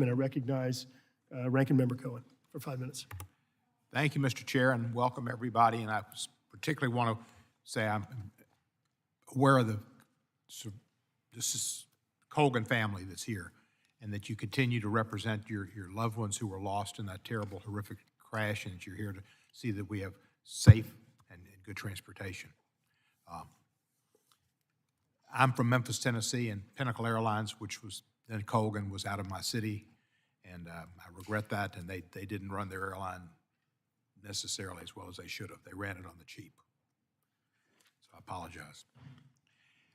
And I recognize Ranking Member Cohen for 5 minutes. Thank you, Mr. Chair, and welcome everybody. And I particularly want to say I'm aware of this is Cohen family that's here, and that you continue to represent your loved ones who were lost in that terrible, horrific crash, and that you're here to see that we have safe and good transportation. I'm from Memphis, Tennessee, and Pinnacle Airlines, which was then Cohen, was out of my city, and I regret that, and they didn't run their airline necessarily as well as they should have. They ran it on the cheap. So I apologize.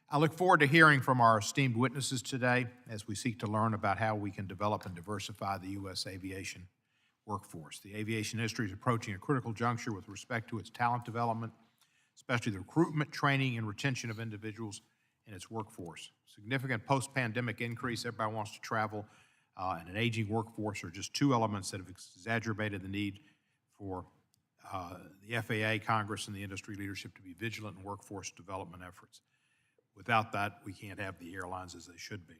I look forward to hearing from our esteemed witnesses today as we seek to learn about how we can develop and diversify the U.S. aviation workforce. The aviation industry is approaching a critical juncture with respect to its talent development, especially the recruitment, training, and retention of individuals in its workforce. Significant post-pandemic increase, everybody wants to travel, and an aging workforce are just two elements that have exacerbated the need for the FAA, Congress, and the industry leadership to be vigilant in workforce development efforts. Without that, we can't have the airlines as they should be.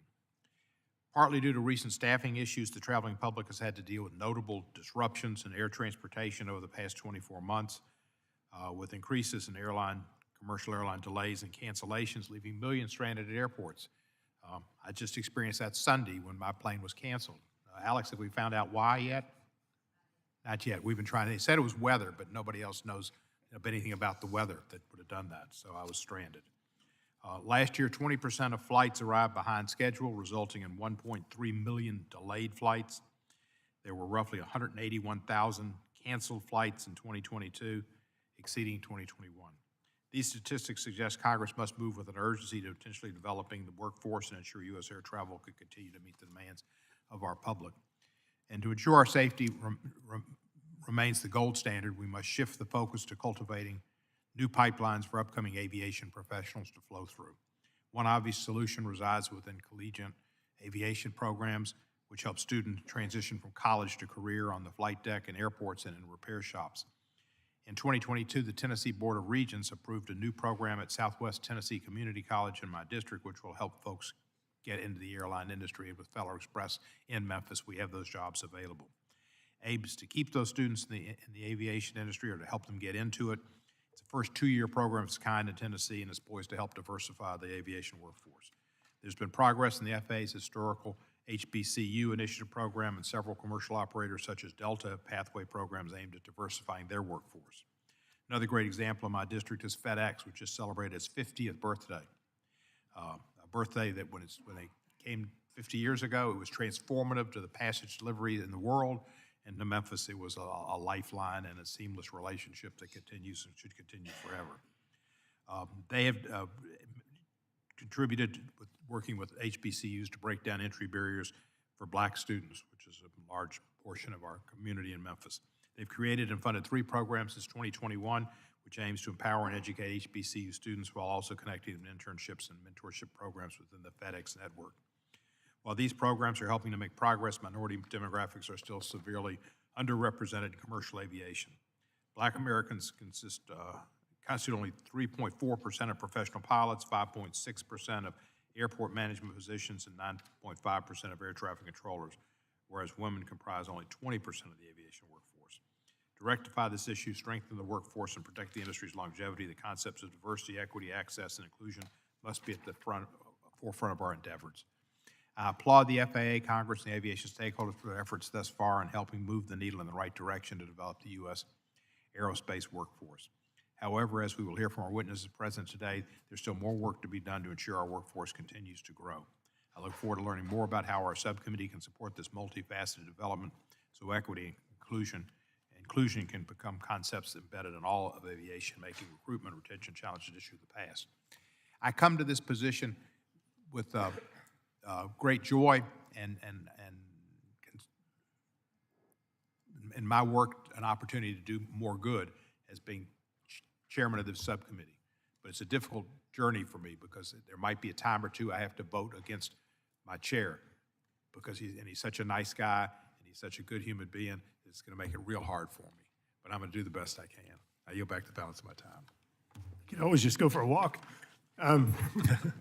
Partly due to recent staffing issues, the traveling public has had to deal with notable disruptions in air transportation over the past 24 months, with increases in commercial airline delays and cancellations, leaving millions stranded at airports. I just experienced that Sunday when my plane was canceled. Alex, have we found out why yet? Not yet. We've been trying. They said it was weather, but nobody else knows anything about the weather that would have done that, so I was stranded. Last year, 20% of flights arrived behind schedule, resulting in 1.3 million delayed flights. There were roughly 181,000 canceled flights in 2022, exceeding 2021. These statistics suggest Congress must move with an urgency to potentially developing the workforce and ensure U.S. air travel could continue to meet the demands of our public. And to ensure our safety remains the gold standard, we must shift the focus to cultivating new pipelines for upcoming aviation professionals to flow through. One obvious solution resides within collegiate aviation programs, which help students transition from college to career on the flight deck in airports and in repair shops. In 2022, the Tennessee Board of Regents approved a new program at Southwest Tennessee Community College in my district, which will help folks get into the airline industry. And with Feller Express in Memphis, we have those jobs available. Aims to keep those students in the aviation industry or to help them get into it. It's the first two-year program of its kind in Tennessee and is poised to help diversify the aviation workforce. There's been progress in the FAA's historical HBCU initiative program, and several commercial operators such as Delta have pathway programs aimed at diversifying their workforce. Another great example in my district is FedEx, which just celebrated its 50th birthday. A birthday that when they came 50 years ago, it was transformative to the passage delivery in the world, and to Memphis, it was a lifeline and a seamless relationship that continues and should continue forever. They have contributed with working with HBCUs to break down entry barriers for black students, which is a large portion of our community in Memphis. They've created and funded 3 programs since 2021, which aims to empower and educate HBCU students while also connecting them to internships and mentorship programs within the FedEx network. While these programs are helping to make progress, minority demographics are still severely underrepresented in commercial aviation. Black Americans constitute only 3.4% of professional pilots, 5.6% of airport management positions, and 9.5% of air traffic controllers, whereas women comprise only 20% of the aviation workforce. To rectify this issue, strengthen the workforce, and protect the industry's longevity, the concepts of diversity, equity, access, and inclusion must be at the forefront of our endeavors. I applaud the FAA, Congress, and the aviation stakeholders for their efforts thus far in helping move the needle in the right direction to develop the U.S. aerospace workforce. However, as we will hear from our witnesses present today, there's still more work to be done to ensure our workforce continues to grow. I look forward to learning more about how our subcommittee can support this multifaceted development so equity and inclusion can become concepts embedded in all of aviation, making recruitment, retention challenges an issue of the past. I come to this position with great joy and in my work, an opportunity to do more good as being chairman of this subcommittee. But it's a difficult journey for me because there might be a time or two I have to vote against my chair because he's such a nice guy and he's such a good human being. It's going to make it real hard for me. But I'm going to do the best I can. I yield back the balance of my time. You can always just go for a walk.